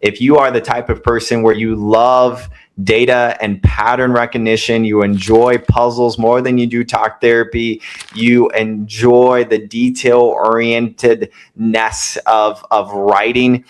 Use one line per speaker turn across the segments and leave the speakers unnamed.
If you are the type of person where you love data and pattern recognition, you enjoy puzzles more than you do talk therapy, you enjoy the detail orientedness of writing,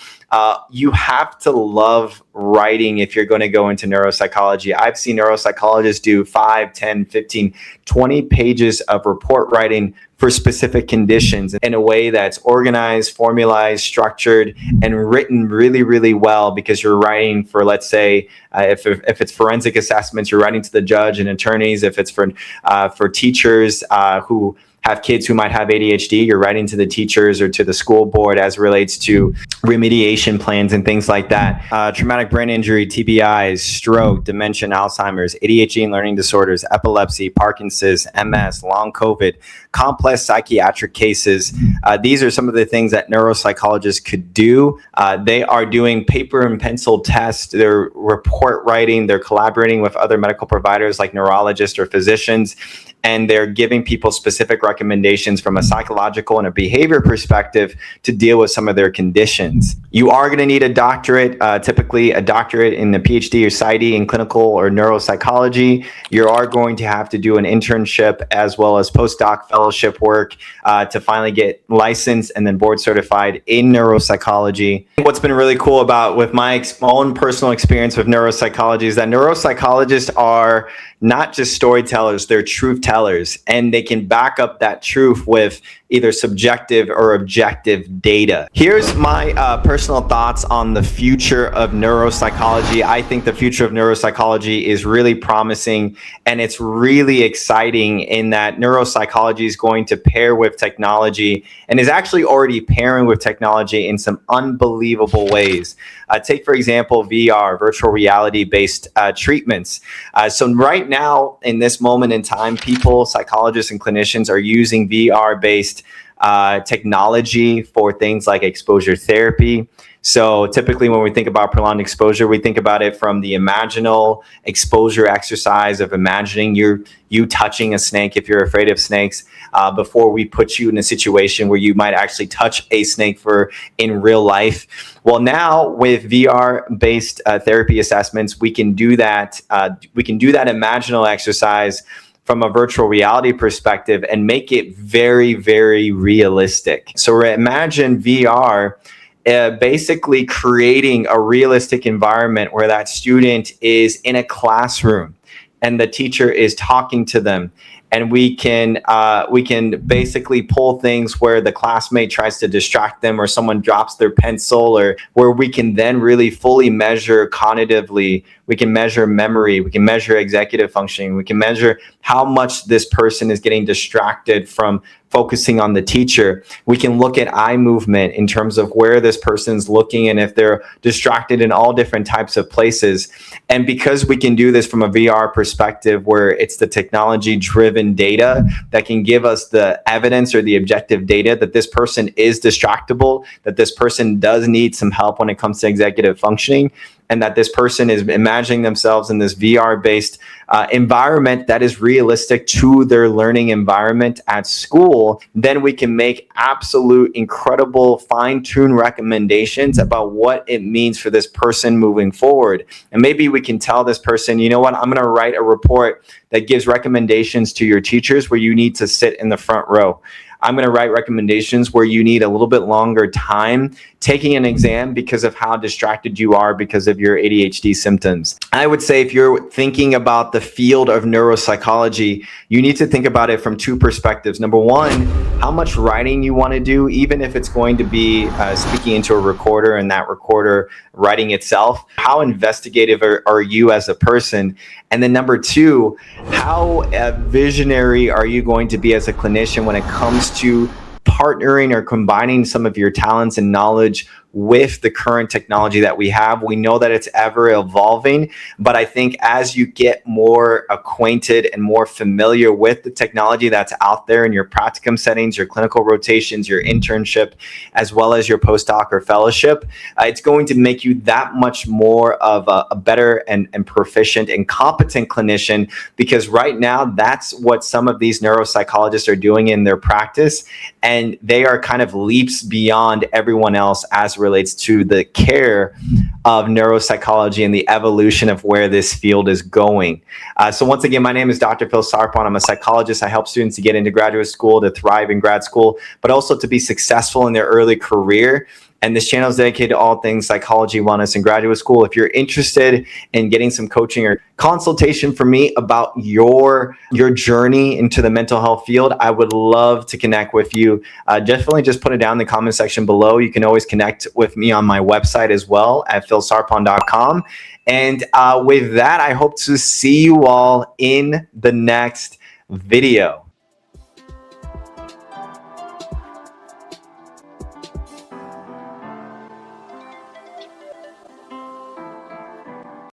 you have to love writing if you're going to go into neuropsychology. I've seen neuropsychologists do 5, 10, 15, 20 pages of report writing for specific conditions in a way that's organized, formalized, structured, and written really, really well, because you're writing for, let's say, if it's forensic assessments, you're writing to the judge and attorneys. If it's for teachers who have kids who might have ADHD, you're writing to the teachers or to the school board as it relates to remediation plans and things like that. Traumatic brain injury, TBIs, stroke, dementia, Alzheimer's, ADHD and learning disorders, epilepsy, Parkinson's, MS, long COVID, complex psychiatric cases. These are some of the things that neuropsychologists could do. They are doing paper and pencil tests. They're report writing. They're collaborating with other medical providers like neurologists or physicians, and they're giving people specific recommendations from a psychological and a behavior perspective to deal with some of their conditions. You are going to need a doctorate, typically a doctorate in the PhD or PsyD in clinical or neuropsychology. You are going to have to do an internship as well as postdoc fellowship work to finally get licensed and then board certified in neuropsychology. What's been really cool about with my own personal experience with neuropsychology is that neuropsychologists are not just storytellers, they're truth tellers, and they can back up that truth with either subjective or objective data. Here's my personal thoughts on the future of neuropsychology. I think the future of neuropsychology is really promising, and it's really exciting in that neuropsychology is going to pair with technology and is actually already pairing with technology in some unbelievable ways. Take, for example, VR, virtual reality-based treatments. So right now, in this moment in time, people, psychologists and clinicians are using VR-based technology for things like exposure therapy. So typically when we think about prolonged exposure, we think about it from the imaginal exposure exercise of imagining you touching a snake if you're afraid of snakes, before we put you in a situation where you might actually touch a snake in real life. Well, now with VR-based therapy assessments, we can do that. We can do that imaginal exercise from a virtual reality perspective and make it very, very realistic. So imagine VR basically creating a realistic environment where that student is in a classroom and the teacher is talking to them. And we can basically pull things where the classmate tries to distract them or someone drops their pencil, or where we can then really fully measure cognitively. We can measure memory. We can measure executive functioning. We can measure how much this person is getting distracted from focusing on the teacher. We can look at eye movement in terms of where this person's looking and if they're distracted in all different types of places. And because we can do this from a VR perspective, where it's the technology-driven data that can give us the evidence or the objective data that this person is distractible, that this person does need some help when it comes to executive functioning, and that this person is imagining themselves in this VR-based environment that is realistic to their learning environment at school, then we can make absolute, incredible, fine-tuned recommendations about what it means for this person moving forward. And maybe we can tell this person, you know what, I'm going to write a report that gives recommendations to your teachers where you need to sit in the front row. I'm going to write recommendations where you need a little bit longer time taking an exam because of how distracted you are because of your ADHD symptoms. I would say if you're thinking about the field of neuropsychology, you need to think about it from two perspectives. Number one, how much writing you want to do, even if it's going to be speaking into a recorder and that recorder writing itself. How investigative are you as a person? And then number two, how visionary are you going to be as a clinician when it comes to partnering or combining some of your talents and knowledge with the current technology that we have? We know that it's ever evolving, but I think as you get more acquainted and more familiar with the technology that's out there in your practicum settings, your clinical rotations, your internship, as well as your postdoc or fellowship, it's going to make you that much more of a better and proficient and competent clinician, because right now that's what some of these neuropsychologists are doing in their practice, and they are kind of leaps beyond everyone else as it relates to the care of neuropsychology and the evolution of where this field is going. So once again, my name is Dr. Phil Sarpon. I'm a psychologist. I help students to get into graduate school, to thrive in grad school, but also to be successful in their early career. And this channel is dedicated to all things psychology, wellness, and graduate school. If you're interested in getting some coaching or consultation from me about your journey into the mental health field, I would love to connect with you. Definitely just put it down in the comment section below. You can always connect with me on my website as well at philsarpon.com. And with that, I hope to see you all in the next video.